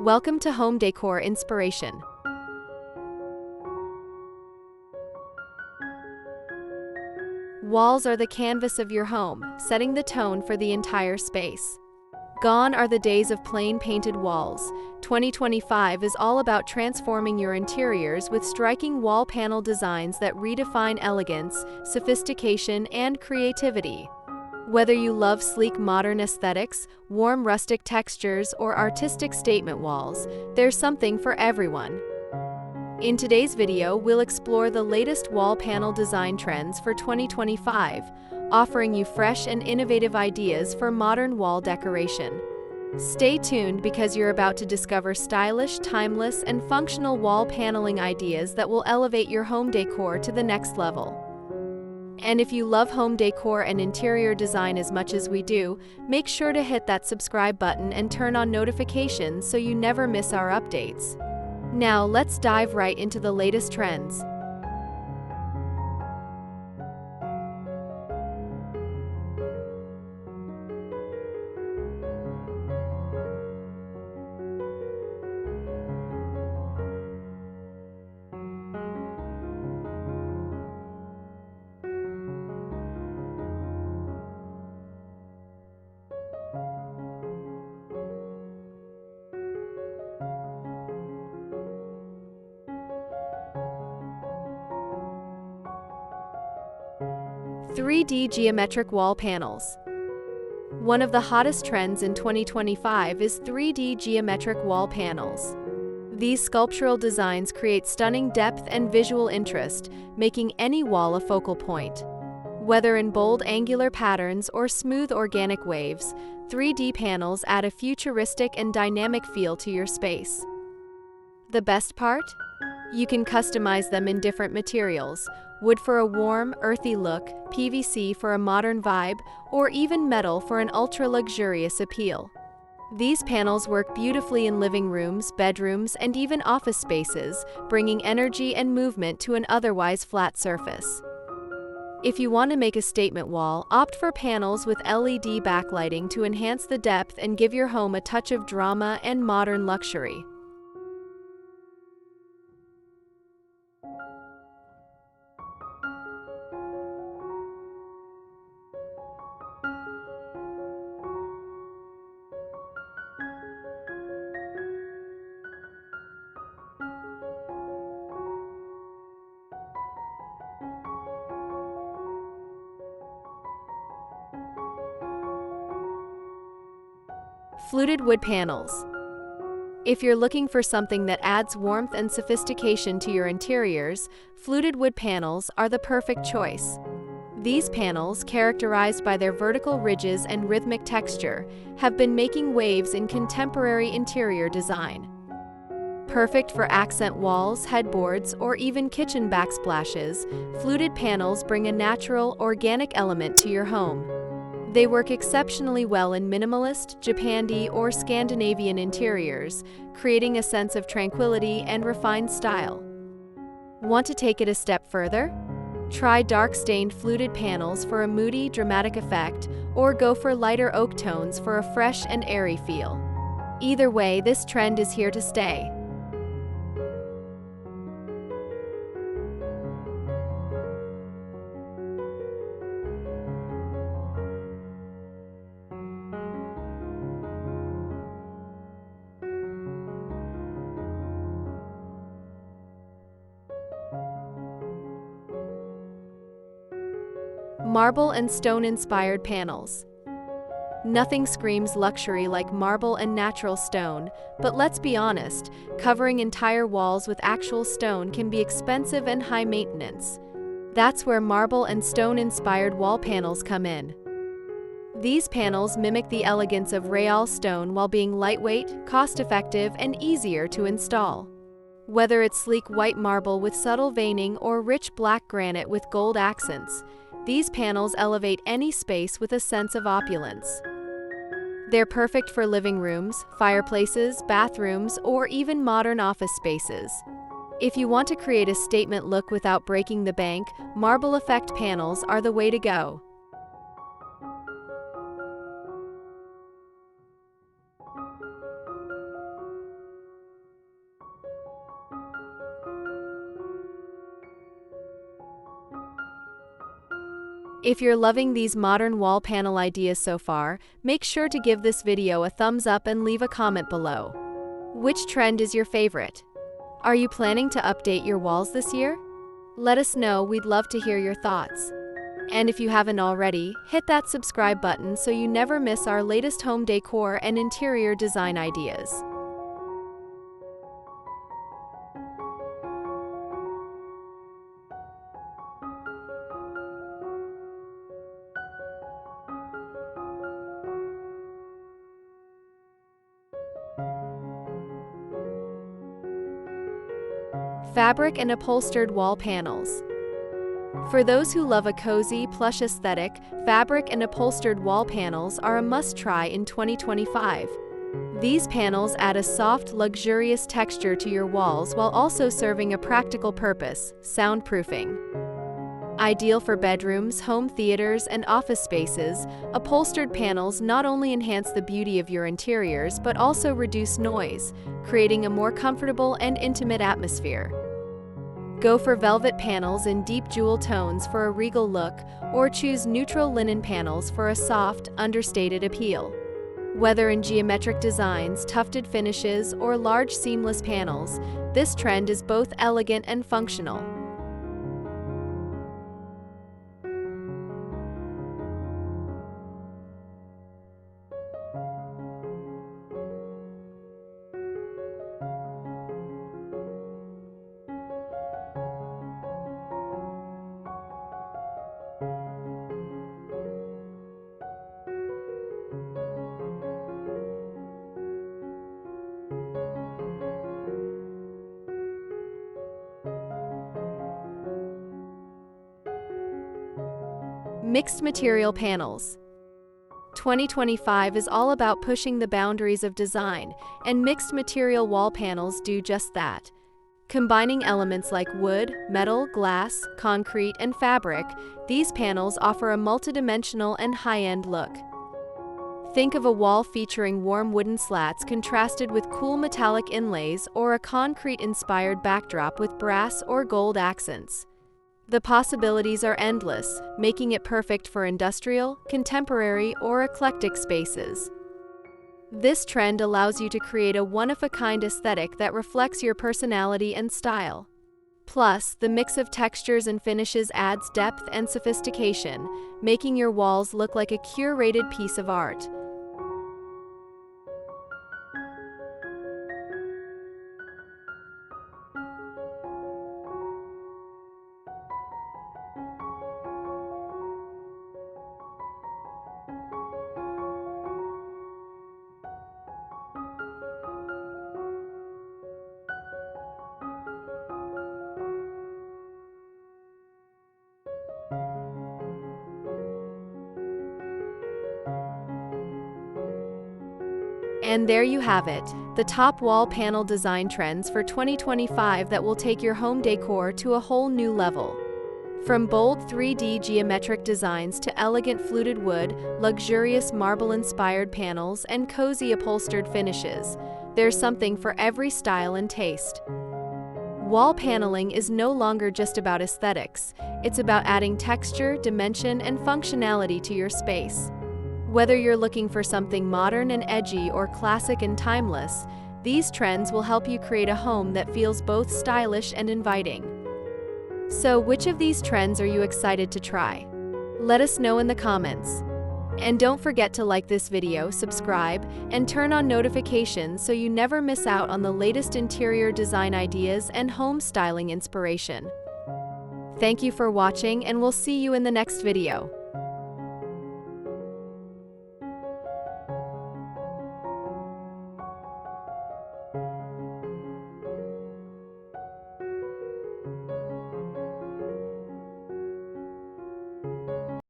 Welcome to Home Decor Inspiration. Walls are the canvas of your home, setting the tone for the entire space. Gone are the days of plain painted walls. 2025 is all about transforming your interiors with striking wall panel designs that redefine elegance, sophistication, and creativity. Whether you love sleek modern aesthetics, warm rustic textures, or artistic statement walls, there's something for everyone. In today's video, we'll explore the latest wall panel design trends for 2025, offering you fresh and innovative ideas for modern wall decoration. Stay tuned because you're about to discover stylish, timeless, and functional wall paneling ideas that will elevate your home decor to the next level. And if you love home decor and interior design as much as we do, make sure to hit that subscribe button and turn on notifications so you never miss our updates. Now, let's dive right into the latest trends. (3D geometric wall panels). One of the hottest trends in 2025 is 3D geometric wall panels. These sculptural designs create stunning depth and visual interest, making any wall a focal point. Whether in bold angular patterns or smooth organic waves, 3D panels add a futuristic and dynamic feel to your space. The best part? You can customize them in different materials: wood for a warm, earthy look, PVC for a modern vibe, or even metal for an ultra-luxurious appeal. These panels work beautifully in living rooms, bedrooms, and even office spaces, bringing energy and movement to an otherwise flat surface. If you want to make a statement wall, opt for panels with LED backlighting to enhance the depth and give your home a touch of drama and modern luxury. Fluted wood panels. If you're looking for something that adds warmth and sophistication to your interiors, fluted wood panels are the perfect choice. These panels, characterized by their vertical ridges and rhythmic texture, have been making waves in contemporary interior design. Perfect for accent walls, headboards, or even kitchen backsplashes, fluted panels bring a natural, organic element to your home. They work exceptionally well in minimalist, Japandi, or Scandinavian interiors, creating a sense of tranquility and refined style. Want to take it a step further? Try dark-stained fluted panels for a moody, dramatic effect, or go for lighter oak tones for a fresh and airy feel. Either way, this trend is here to stay. Marble and stone-inspired panels. Nothing screams luxury like marble and natural stone, but let's be honest, covering entire walls with actual stone can be expensive and high maintenance. That's where marble and stone-inspired wall panels come in. These panels mimic the elegance of Real stone while being lightweight, cost-effective, and easier to install. Whether it's sleek white marble with subtle veining or rich black granite with gold accents, these panels elevate any space with a sense of opulence. They're perfect for living rooms, fireplaces, bathrooms, or even modern office spaces. If you want to create a statement look without breaking the bank, marble effect panels are the way to go. If you're loving these modern wall panel ideas so far, make sure to give this video a thumbs up and leave a comment below. Which trend is your favorite? Are you planning to update your walls this year? Let us know, we'd love to hear your thoughts. And if you haven't already, hit that subscribe button so you never miss our latest home decor and interior design ideas. Fabric and upholstered wall panels. For those who love a cozy, plush aesthetic, fabric and upholstered wall panels are a must-try in 2025. These panels add a soft, luxurious texture to your walls while also serving a practical purpose: soundproofing. Ideal for bedrooms, home theaters, and office spaces, upholstered panels not only enhance the beauty of your interiors but also reduce noise, creating a more comfortable and intimate atmosphere. Go for velvet panels in deep jewel tones for a regal look, or choose neutral linen panels for a soft, understated appeal. Whether in geometric designs, tufted finishes, or large seamless panels, this trend is both elegant and functional. Mixed material panels. 2025 is all about pushing the boundaries of design, and mixed material wall panels do just that. Combining elements like wood, metal, glass, concrete, and fabric, these panels offer a multidimensional and high-end look. Think of a wall featuring warm wooden slats contrasted with cool metallic inlays, or a concrete-inspired backdrop with brass or gold accents. The possibilities are endless, making it perfect for industrial, contemporary, or eclectic spaces. This trend allows you to create a one-of-a-kind aesthetic that reflects your personality and style. Plus, the mix of textures and finishes adds depth and sophistication, making your walls look like a curated piece of art. And there you have it, the top wall panel design trends for 2025 that will take your home decor to a whole new level. From bold 3D geometric designs to elegant fluted wood, luxurious marble-inspired panels, and cozy upholstered finishes, there's something for every style and taste. Wall paneling is no longer just about aesthetics, it's about adding texture, dimension, and functionality to your space. Whether you're looking for something modern and edgy or classic and timeless, these trends will help you create a home that feels both stylish and inviting. So, which of these trends are you excited to try? Let us know in the comments. And don't forget to like this video, subscribe, and turn on notifications so you never miss out on the latest interior design ideas and home styling inspiration. Thank you for watching, and we'll see you in the next video.